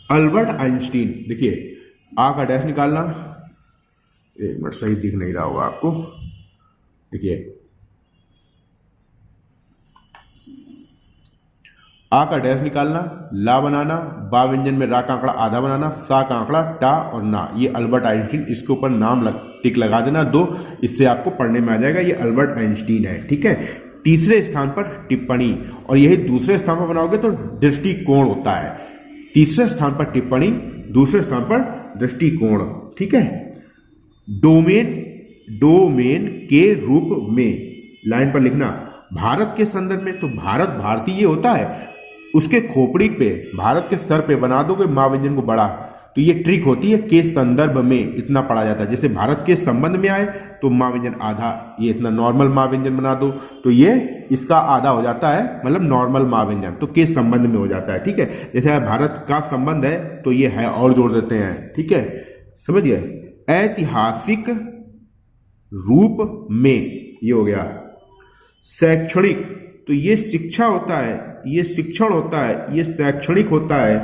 Albert Einstein, देखिए आ का dash निकालना, एक मिनट सही दिख नहीं रहा होगा आपको, देखिए आ का डैश निकालना, ला बनाना, बा व्यंजन में रा का आंकड़ा आधा बनाना, सा का आंकड़ा टा और ना, ये अल्बर्ट आइंस्टीन, इसके ऊपर नाम टिक लगा देना दो, इससे आपको पढ़ने में आ जाएगा ये अल्बर्ट आइंस्टीन है। ठीक है, तीसरे स्थान पर टिप्पणी, और यही दूसरे स्थान पर बनाओगे तो दृष्टिकोण होता है। तीसरे स्थान पर टिप्पणी, दूसरे स्थान पर दृष्टिकोण। ठीक है, डोमेन, डोमेन के रूप में लाइन पर लिखना, भारत के संदर्भ में, तो भारत भारतीय होता है, उसके खोपड़ी पे भारत के सर पे बना दोगे मां व्यंजन को बड़ा, तो ये ट्रिक होती है के संदर्भ में इतना पढ़ा जाता है। जैसे भारत के संबंध में आए तो मां व्यंजन आधा, ये इतना नॉर्मल मां व्यंजन बना दो तो ये इसका आधा हो जाता है, मतलब नॉर्मल मां व्यंजन, तो के संबंध में हो जाता है। ठीक है, जैसे भारत का संबंध है तो ये है और जोड़ देते हैं। ठीक है, समझिए, ऐतिहासिक रूप में ये हो गया। शैक्षणिक, तो ये शिक्षा होता है, ये शिक्षण होता है, ये शैक्षणिक होता है।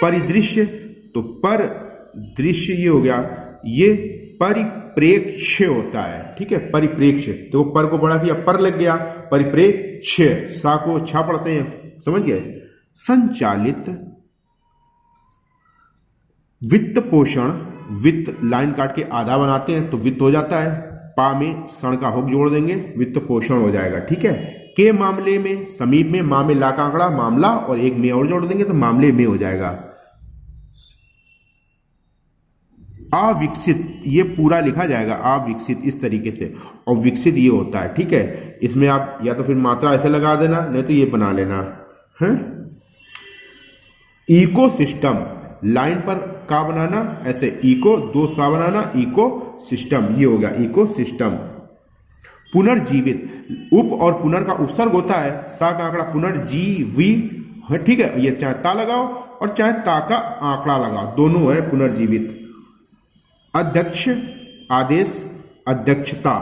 परिदृश्य, तो पर दृश्य ये हो गया, ये परिप्रेक्ष्य होता है। ठीक है, परिप्रेक्ष्य, तो पर को बड़ा किया पर लग गया, परिप्रेक्ष्य, सा को छा पढ़ते हैं, समझ गए। संचालित, वित्त पोषण, वित्त लाइन काट के आधा बनाते हैं तो वित्त हो जाता है, पा में सण का होक जोड़ देंगे, वित्त पोषण हो जाएगा। ठीक है, के मामले में, समीप में, मां में ला का आंकड़ा मामला और एक में और जोड़ देंगे तो मामले में हो जाएगा। अविकसित, ये पूरा लिखा जाएगा अविकसित इस तरीके से, और विकसित ये होता है। ठीक है, इसमें आप या तो फिर मात्रा ऐसे लगा देना, नहीं तो ये बना लेना है। इकोसिस्टम, लाइन पर का बनाना ऐसे, इको दो सा बनाना, इको सिस्टम, ये हो गया इको सिस्टम। पुनर्जीवित, उप और पुनर का उपसर्ग होता है, सा का आंकड़ा पुनर्जीवी है। ठीक है, ये चाहे ता लगाओ और चाहे ता का आंकड़ा लगाओ, दोनों है पुनर्जीवित। अध्यक्ष, आदेश, अध्यक्षता।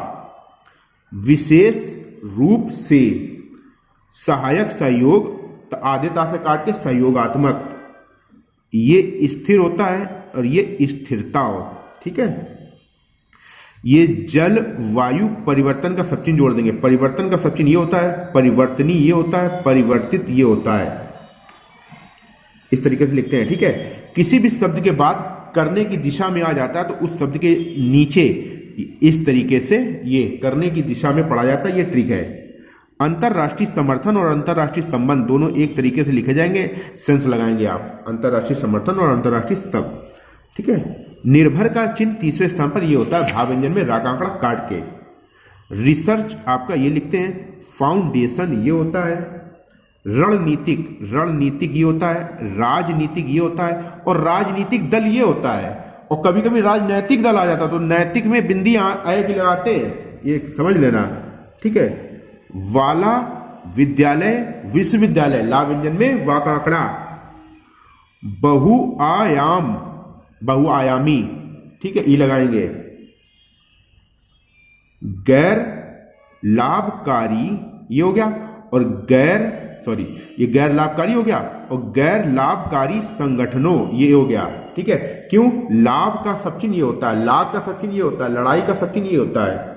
विशेष रूप से, सहायक, सहयोग, आदेता से काट के सहयोगात्मक, ये स्थिर होता है और ये स्थिरता हो। ठीक है, ये जल वायु परिवर्तन का सब चिन्ह जोड़ देंगे, परिवर्तन का सब चिन्ह ये होता है, परिवर्तनी ये होता है, परिवर्तित ये होता है, इस तरीके से लिखते हैं। ठीक है, किसी भी शब्द के बाद करने की दिशा में आ जाता है तो उस शब्द के नीचे इस तरीके से ये करने की दिशा में पढ़ा जाता है, ये ट्रिक है। अंतरराष्ट्रीय समर्थन और अंतरराष्ट्रीय संबंध दोनों एक तरीके से लिखे जाएंगे, सेंस लगाएंगे आप, अंतरराष्ट्रीय समर्थन और अंतरराष्ट्रीय संबंध। ठीक है, निर्भर का चिन्ह तीसरे स्थान पर ये होता है, भाव व्यंजन में रा का आंकड़ा काट के। रिसर्च आपका ये लिखते हैं, फाउंडेशन ये होता है, रणनीतिक, रणनीतिक ये होता है, राजनीतिक ये होता है, और राजनीतिक दल ये होता है, और कभी कभी राजनैतिक दल आ जाता है तो नैतिक में बिंदी आए की लगाते हैं, ये समझ लेना। ठीक है, वाला विद्यालय, विश्वविद्यालय, ला व्यंजन में वा का आंकड़ा। बहुआयाम, बहुआयामी, ठीक है, ई लगाएंगे। गैर लाभकारी ये हो गया, और ये गैर लाभकारी हो गया, और गैर लाभकारी संगठनों ये हो गया। ठीक है, क्यों? लाभ का सब चिन्ह ये होता है, लाभ का सब चिन्ह ये होता है, लड़ाई का सब चिन्ह ये होता है।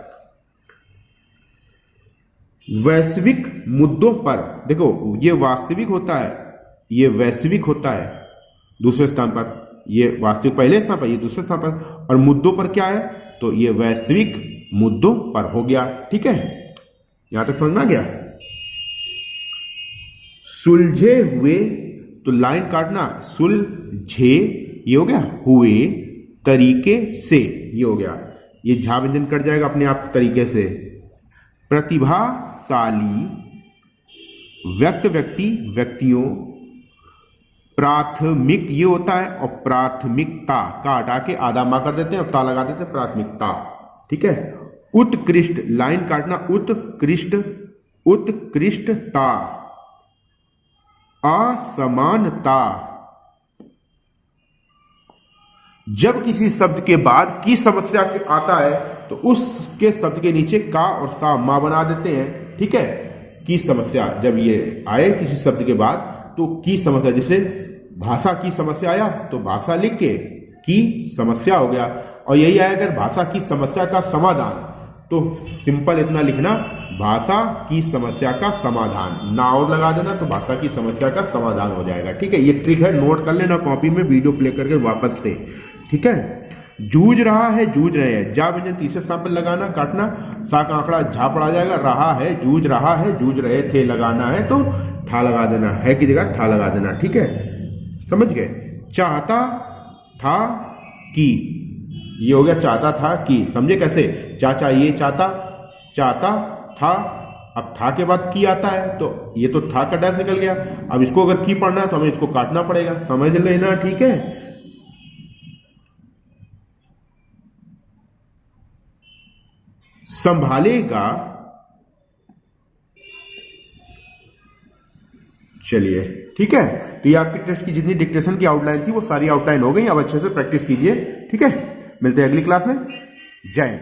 वैश्विक मुद्दों पर, देखो ये वास्तविक होता है, ये वैश्विक होता है दूसरे स्थान पर, ये वास्तविक पहले स्थान पर, ये दूसरे स्थान पर, और मुद्दों पर क्या है तो ये वैश्विक मुद्दों पर हो गया। ठीक है, यहां तक समझ में आ गया। सुलझे हुए, तो लाइन काटना, सुलझे ये हो गया, हुए तरीके से ये हो गया, ये झा व्यंजन कट जाएगा अपने आप तरीके से। प्रतिभाशाली, व्यक्ति, व्यक्तियों। प्राथमिक ये होता है, और प्राथमिकता का हटा के आधा मां कर देते हैं और ता लगा देते हैं, प्राथमिकता। ठीक है, उत्कृष्ट, लाइन काटना, उत्कृष्ट, उत्कृष्टता। असमानता, जब किसी शब्द के बाद की समस्या आता है तो उसके शब्द के नीचे का और सा मां बना देते हैं। ठीक है, की समस्या जब ये आए किसी शब्द के बाद तो की समस्या, जैसे भाषा की समस्या आया तो भाषा लिख के की समस्या हो गया, और यही आया अगर भाषा की समस्या का समाधान तो सिंपल इतना लिखना, भाषा की समस्या का समाधान, ना और लगा देना तो भाषा की समस्या का समाधान हो जाएगा। ठीक है, ये ट्रिक है, नोट कर लेना कॉपी में, वीडियो प्ले करके वापस से। ठीक है, जूझ रहा है, जूझ रहे हैं, जा व्यंजन तीसरे स्थान पर लगाना, काटना, सा का आंकड़ा झा पड़ा जाएगा, रहा है, जूझ रहा है, जूझ रहे थे लगाना है तो था लगा देना, है की जगह था लगा देना। ठीक है, समझ गए। चाहता था कि, ये हो गया चाहता था कि, समझे कैसे, चाचा ये चाहता, चाहता था, अब था के बाद की आता है तो ये तो था का डैश निकल गया, अब इसको अगर की पढ़ना है तो हमें इसको काटना पड़ेगा, समझ लेना। ठीक है, संभालेगा, चलिए ठीक है, तो ये आपके टेस्ट की जितनी डिक्टेशन की आउटलाइन थी वो सारी आउटलाइन हो गई, अब अच्छे से प्रैक्टिस कीजिए। ठीक है, मिलते हैं अगली क्लास में, जय हिंद।